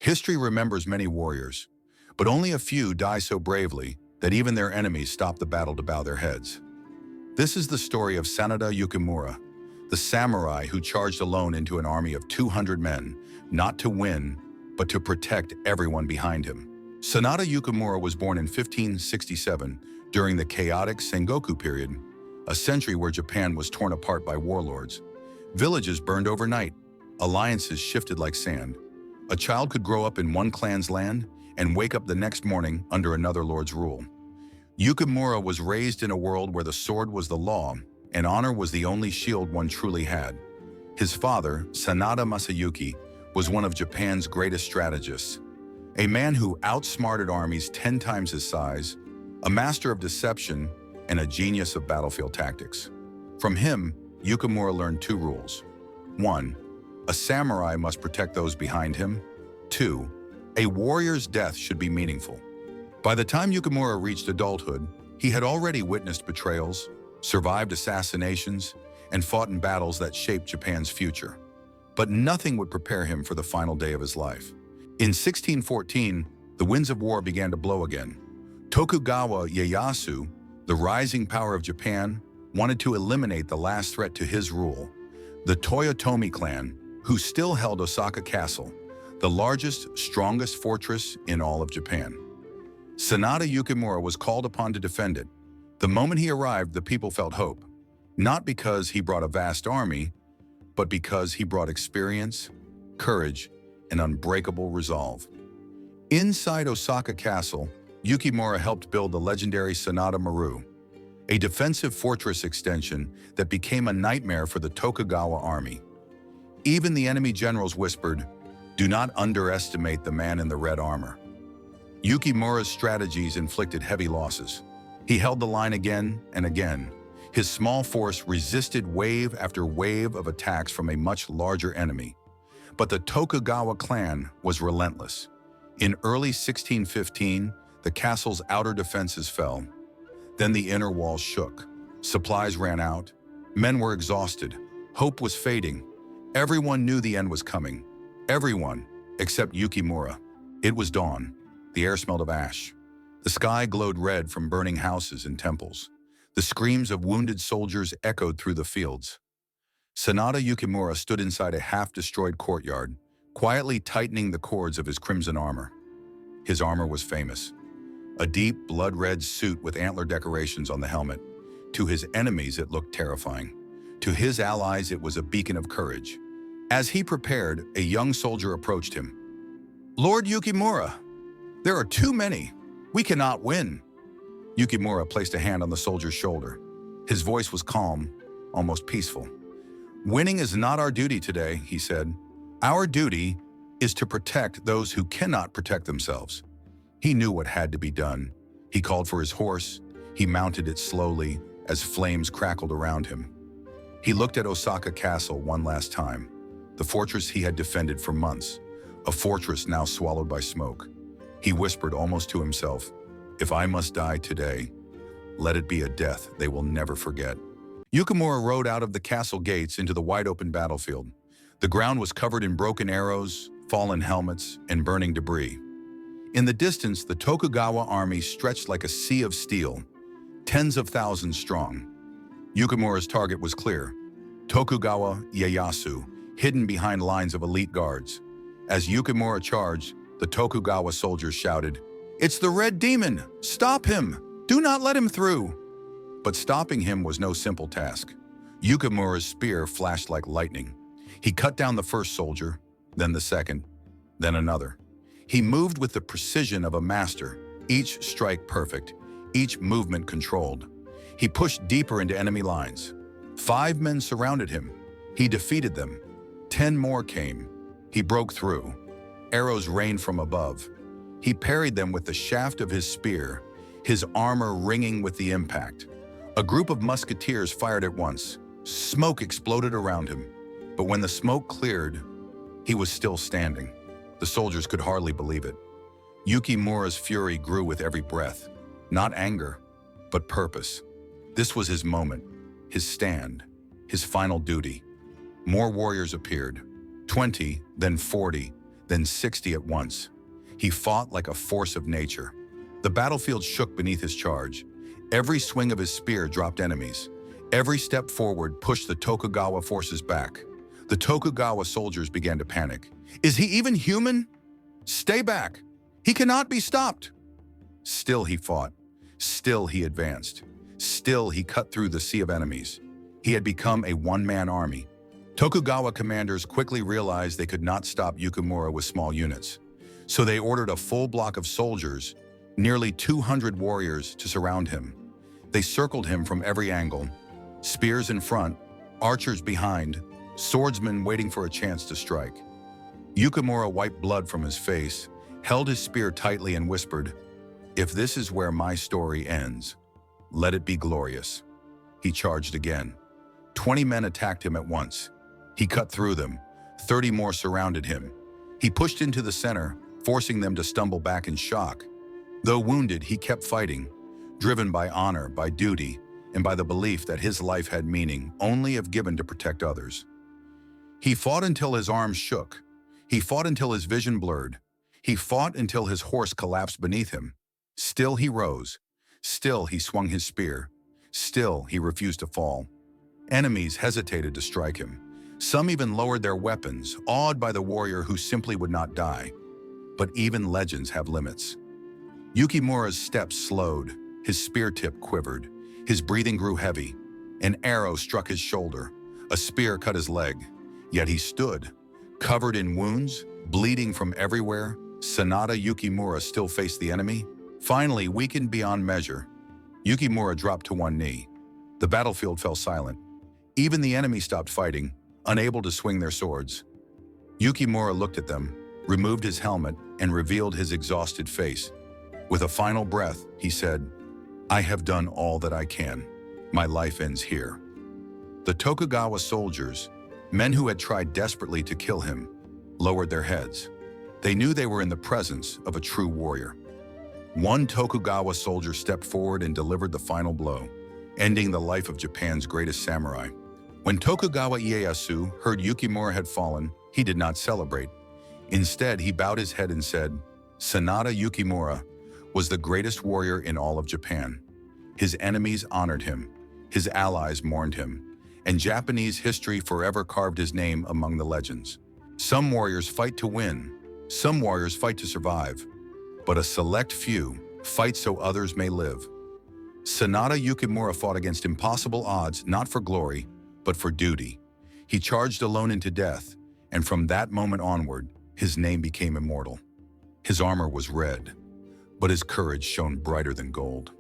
History remembers many warriors, but only a few die so bravely that even their enemies stop the battle to bow their heads. This is the story of Sanada Yukimura, the samurai who charged alone into an army of 200 men, not to win, but to protect everyone behind him. Sanada Yukimura was born in 1567 during the chaotic Sengoku period, a century where Japan was torn apart by warlords. Villages burned overnight, alliances shifted like sand. A child could grow up in one clan's land and wake up the next morning under another lord's rule. Yukimura was raised in a world where the sword was the law and honor was the only shield one truly had. His father, Sanada Masayuki, was one of Japan's greatest strategists, a man who outsmarted armies 10 times his size, a master of deception, and a genius of battlefield tactics. From him, Yukimura learned two rules. 1. A samurai must protect those behind him. 2. A warrior's death should be meaningful. By the time Yukimura reached adulthood, he had already witnessed betrayals, survived assassinations, and fought in battles that shaped Japan's future. But nothing would prepare him for the final day of his life. In 1614, the winds of war began to blow again. Tokugawa Ieyasu, the rising power of Japan, wanted to eliminate the last threat to his rule, the Toyotomi clan, who still held Osaka Castle, the largest, strongest fortress in all of Japan. Sanada Yukimura was called upon to defend it. The moment he arrived, the people felt hope, not because he brought a vast army, but because he brought experience, courage, and unbreakable resolve. Inside Osaka Castle, Yukimura helped build the legendary Sanada Maru, a defensive fortress extension that became a nightmare for the Tokugawa army. Even the enemy generals whispered, "Do not underestimate the man in the red armor." Yukimura's strategies inflicted heavy losses. He held the line again and again. His small force resisted wave after wave of attacks from a much larger enemy. But the Tokugawa clan was relentless. In early 1615, the castle's outer defenses fell. Then the inner walls shook. Supplies ran out. Men were exhausted. Hope was fading. Everyone knew the end was coming. Everyone, except Yukimura. It was dawn. The air smelled of ash. The sky glowed red from burning houses and temples. The screams of wounded soldiers echoed through the fields. Sanada Yukimura stood inside a half-destroyed courtyard, quietly tightening the cords of his crimson armor. His armor was famous. A deep, blood-red suit with antler decorations on the helmet. To his enemies, it looked terrifying. To his allies, it was a beacon of courage. As he prepared, a young soldier approached him. "Lord Yukimura, there are too many. We cannot win." Yukimura placed a hand on the soldier's shoulder. His voice was calm, almost peaceful. "Winning is not our duty today," he said. "Our duty is to protect those who cannot protect themselves." He knew what had to be done. He called for his horse. He mounted it slowly as flames crackled around him. He looked at Osaka Castle one last time, the fortress he had defended for months, a fortress now swallowed by smoke. He whispered almost to himself, "If I must die today, let it be a death they will never forget." Yukimura rode out of the castle gates into the wide-open battlefield. The ground was covered in broken arrows, fallen helmets, and burning debris. In the distance, the Tokugawa army stretched like a sea of steel, tens of thousands strong. Yukimura's target was clear: Tokugawa Ieyasu, hidden behind lines of elite guards. As Yukimura charged, the Tokugawa soldiers shouted, "It's the Red Demon! Stop him! Do not let him through!" But stopping him was no simple task. Yukimura's spear flashed like lightning. He cut down the first soldier, then the second, then another. He moved with the precision of a master, each strike perfect, each movement controlled. He pushed deeper into enemy lines. 5 men surrounded him. He defeated them. 10 more came. He broke through. Arrows rained from above. He parried them with the shaft of his spear, his armor ringing with the impact. A group of musketeers fired at once. Smoke exploded around him. But when the smoke cleared, he was still standing. The soldiers could hardly believe it. Yukimura's fury grew with every breath. Not anger, but purpose. This was his moment, his stand, his final duty. More warriors appeared. 20, then 40, then 60 at once. He fought like a force of nature. The battlefield shook beneath his charge. Every swing of his spear dropped enemies. Every step forward pushed the Tokugawa forces back. The Tokugawa soldiers began to panic. Is he even human? Stay back! He cannot be stopped! Still he fought. Still he advanced. Still he cut through the sea of enemies. He had become a one-man army. Tokugawa commanders quickly realized they could not stop Yukimura with small units. So they ordered a full block of soldiers, nearly 200 warriors, to surround him. They circled him from every angle, spears in front, archers behind, swordsmen waiting for a chance to strike. Yukimura wiped blood from his face, held his spear tightly and whispered, "If this is where my story ends, let it be glorious." He charged again. 20 men attacked him at once. He cut through them. 30 more surrounded him. He pushed into the center, forcing them to stumble back in shock. Though wounded, he kept fighting, driven by honor, by duty, and by the belief that his life had meaning only if given to protect others. He fought until his arms shook. He fought until his vision blurred. He fought until his horse collapsed beneath him. Still he rose. Still he swung his spear. Still he refused to fall. Enemies hesitated to strike him. Some even lowered their weapons, awed by the warrior who simply would not die. But even legends have limits. Yukimura's steps slowed. His spear tip quivered. His breathing grew heavy. An arrow struck his shoulder. A spear cut his leg. Yet he stood, covered in wounds, bleeding from everywhere. Sanada Yukimura still faced the enemy. Finally, weakened beyond measure, Yukimura dropped to one knee. The battlefield fell silent. Even the enemy stopped fighting, unable to swing their swords. Yukimura looked at them, removed his helmet, and revealed his exhausted face. With a final breath, he said, "I have done all that I can. My life ends here." The Tokugawa soldiers, men who had tried desperately to kill him, lowered their heads. They knew they were in the presence of a true warrior. One Tokugawa soldier stepped forward and delivered the final blow, ending the life of Japan's greatest samurai. When Tokugawa Ieyasu heard Yukimura had fallen, he did not celebrate. Instead, he bowed his head and said, "Sanada Yukimura was the greatest warrior in all of Japan. His enemies honored him, his allies mourned him, and Japanese history forever carved his name among the legends." Some warriors fight to win, some warriors fight to survive, but a select few fight so others may live. Sanada Yukimura fought against impossible odds, not for glory, but for duty. He charged alone into death, and from that moment onward, his name became immortal. His armor was red, but his courage shone brighter than gold.